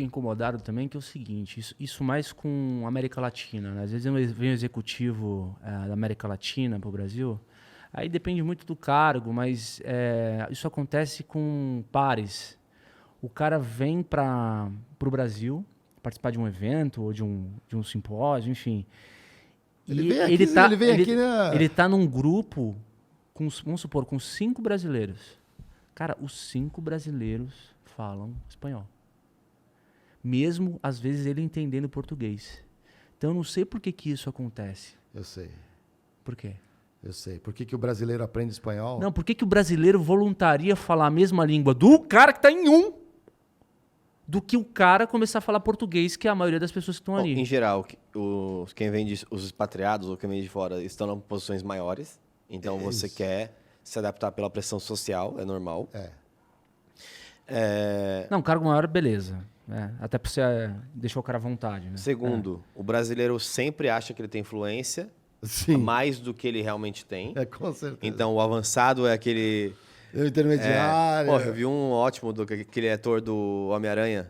fico incomodado também, que é o seguinte, isso mais com a América Latina, né? Às vezes vem um executivo da América Latina para o Brasil, aí depende muito do cargo, mas isso acontece com pares. O cara vem para o Brasil participar de um evento ou de um simpósio, enfim. Ele tá num grupo, vamos supor, com 5 brasileiros. Cara, os 5 brasileiros falam espanhol. Mesmo, às vezes, ele entendendo português. Então, eu não sei por que isso acontece. Eu sei. Por quê? Eu sei. Por que o brasileiro aprende espanhol? Não, por que o brasileiro voluntaria falar a mesma língua do cara que está em do que o cara começar a falar português, que é a maioria das pessoas que estão ali? Em geral, quem vem os expatriados ou quem vem de fora estão em posições maiores. Então, você quer se adaptar pela pressão social, é normal. Não, cargo maior, beleza. Até pra você deixar o cara à vontade. Né? Segundo, o brasileiro sempre acha que ele tem influência, mais do que ele realmente tem. Com certeza. Então, o avançado é aquele... O intermediário. Eu vi um ótimo, aquele ator do Homem-Aranha.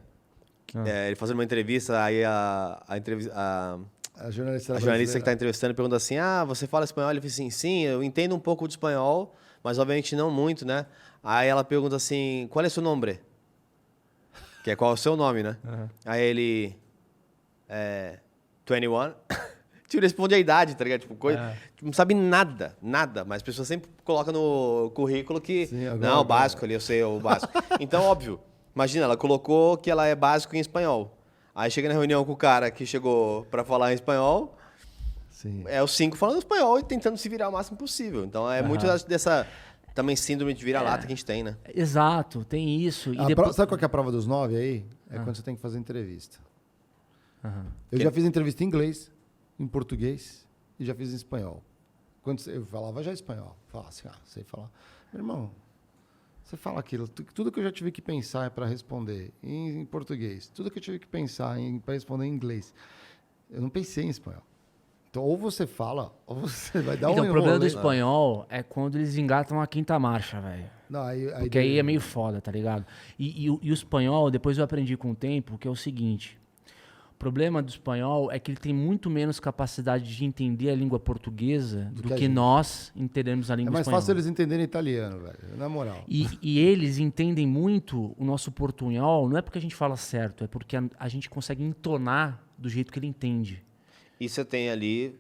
Ele fazendo uma entrevista, aí a jornalista que está entrevistando pergunta assim, você fala espanhol? Ele fala assim, sim, eu entendo um pouco de espanhol, mas obviamente não muito, né? Aí ela pergunta assim, qual é seu nome? Que é qual é o seu nome, né? Uhum. Aí ele... 21. Tipo, ele responde a idade, tá ligado? Tipo, não sabe nada, mas as pessoas sempre colocam no currículo que... Sim, agora, o básico ali, eu sei o básico. Então, óbvio, imagina, ela colocou que ela é básico em espanhol. Aí chega na reunião com o cara que chegou pra falar em espanhol, é os 5 falando espanhol e tentando se virar o máximo possível. Então, é muito dessa... Também síndrome de vira-lata que a gente tem, né? Exato, tem isso. Sabe qual que é a prova dos 9 aí? Quando você tem que fazer entrevista. Eu já fiz entrevista em inglês, em português e já fiz em espanhol. Quando eu falava já espanhol. Falava assim, sei falar. Meu irmão, você fala aquilo. Tudo que eu já tive que pensar é para responder em português. Tudo que eu tive que pensar para responder em inglês. Eu não pensei em espanhol. Então, ou você fala, ou você vai dar um enrolê. O problema do espanhol é quando eles engatam a quinta marcha, velho. Porque aí é meio foda, tá ligado? E o espanhol, depois eu aprendi com o tempo, que é o seguinte. O problema do espanhol é que ele tem muito menos capacidade de entender a língua portuguesa do que nós entendemos a língua espanhola. É mais fácil eles entenderem italiano, velho, na moral. E eles entendem muito o nosso portunhol, não é porque a gente fala certo, é porque a gente consegue entonar do jeito que ele entende. E você tem ali,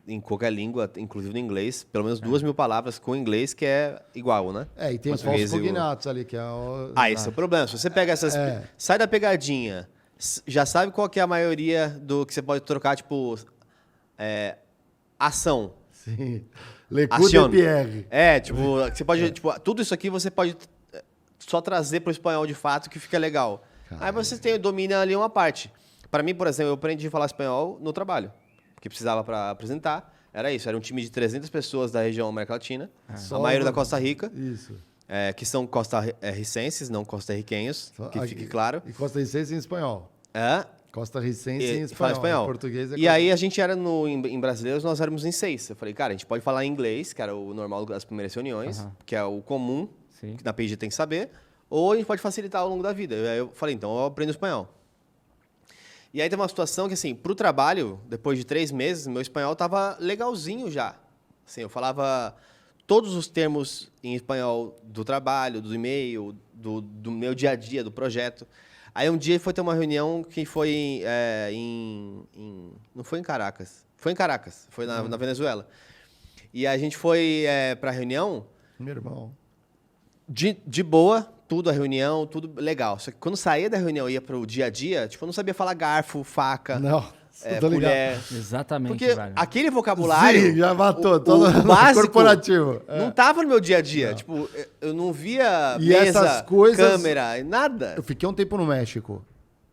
em qualquer língua, inclusive no inglês, pelo menos 2.000 palavras com inglês que é igual, né? E tem os falsos cognatos ali, que é o... esse é o problema. Se você pega essas... Sai da pegadinha, já sabe qual que é a maioria do que você pode trocar, tipo... ação. Sim. Le coup de Pierre. Você pode... Tipo, tudo isso aqui você pode só trazer para o espanhol de fato que fica legal. Aí você domina ali uma parte. Para mim, por exemplo, eu aprendi a falar espanhol no trabalho, porque precisava para apresentar. Era isso, era um time de 300 pessoas da região América Latina, a maioria da Costa Rica, que são costarricenses, não costarriquenhos, que fique claro. E costarricense em espanhol. Costarricense em espanhol. Fala espanhol. Em português e aí a gente era em brasileiros, nós éramos em 6. Eu falei, cara, a gente pode falar inglês, que era o normal das primeiras reuniões, que é o comum, que na PG tem que saber, ou a gente pode facilitar ao longo da vida. Aí eu falei, então eu aprendo espanhol. E aí tem uma situação que, assim, pro trabalho, depois de 3 meses, meu espanhol tava legalzinho já. Assim, eu falava todos os termos em espanhol do trabalho, do e-mail, do meu dia a dia, do projeto. Aí um dia foi ter uma reunião que foi não foi em Caracas. Foi em Caracas, foi na Venezuela. E a gente foi pra reunião... Meu irmão. De boa, tudo a reunião, tudo legal. Só que quando saía da reunião e ia pro dia a dia, tipo, eu não sabia falar garfo, faca, colher. Exatamente, porque velho. Aquele vocabulário... Sim, já matou. Todo o básico corporativo. Não tava no meu dia a dia. Não. Tipo, eu não via essas coisas, câmera, nada. Eu fiquei um tempo no México.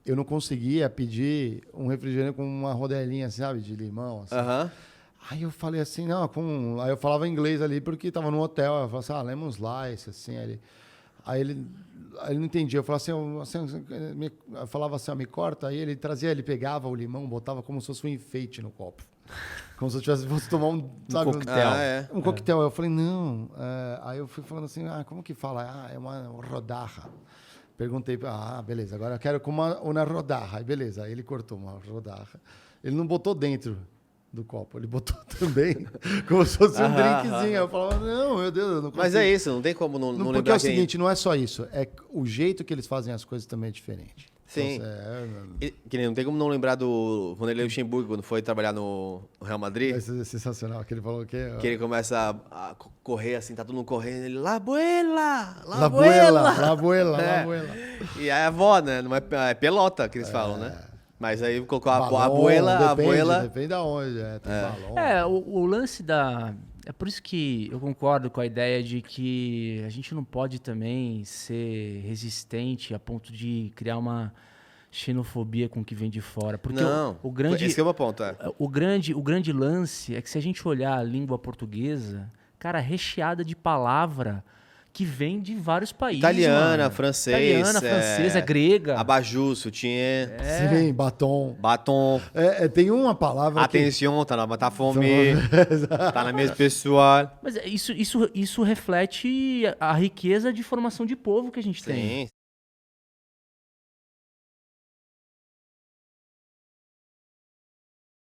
Eu não conseguia pedir um refrigerante com uma rodelinha, sabe, de limão. Assim. Aí eu falei assim, aí eu falava inglês ali porque tava no hotel. Eu falava assim, lemon slice, assim, aí ele não entendia. Eu falava eu falava assim, me corta. Aí ele pegava o limão, botava como se fosse um enfeite no copo. Como se eu fosse tomar um coquetel. Um coquetel. Eu falei, não. Aí eu fui falando assim, como que fala? É uma rodaja. perguntei, beleza, agora eu quero com uma rodaja. Aí, beleza, aí ele cortou uma rodaja. Ele não botou dentro do copo, ele botou também como se fosse um drinkzinho. Eu falava, não, meu Deus, eu não consigo. Mas é isso, não tem como não lembrar. Porque é o seguinte, não é só isso, é o jeito que eles fazem as coisas também é diferente. Sim. Então, que nem, não tem como não lembrar do Vanderlei Luxemburgo, quando foi trabalhar no Real Madrid. Isso é sensacional, que ele falou que... Que ele começa a correr assim, tá todo mundo correndo, ele, la abuela, la abuela. E aí a avó, né? Não é pelota que eles falam, né? Mas aí colocou a abuela... Depende de onde, tem balão. O lance da... É por isso que eu concordo com a ideia de que a gente não pode também ser resistente a ponto de criar uma xenofobia com o que vem de fora. Porque não, o grande, esse que é o meu ponto. O grande lance é que se a gente olhar a língua portuguesa, cara, recheada de palavra que vem de vários países. Italiana, francesa, grega. Abajur, sutiã. Sim, batom. Tem uma palavra Atenção, tá fome. Tá na mesa pessoal. Mas isso reflete a riqueza de formação de povo que a gente tem.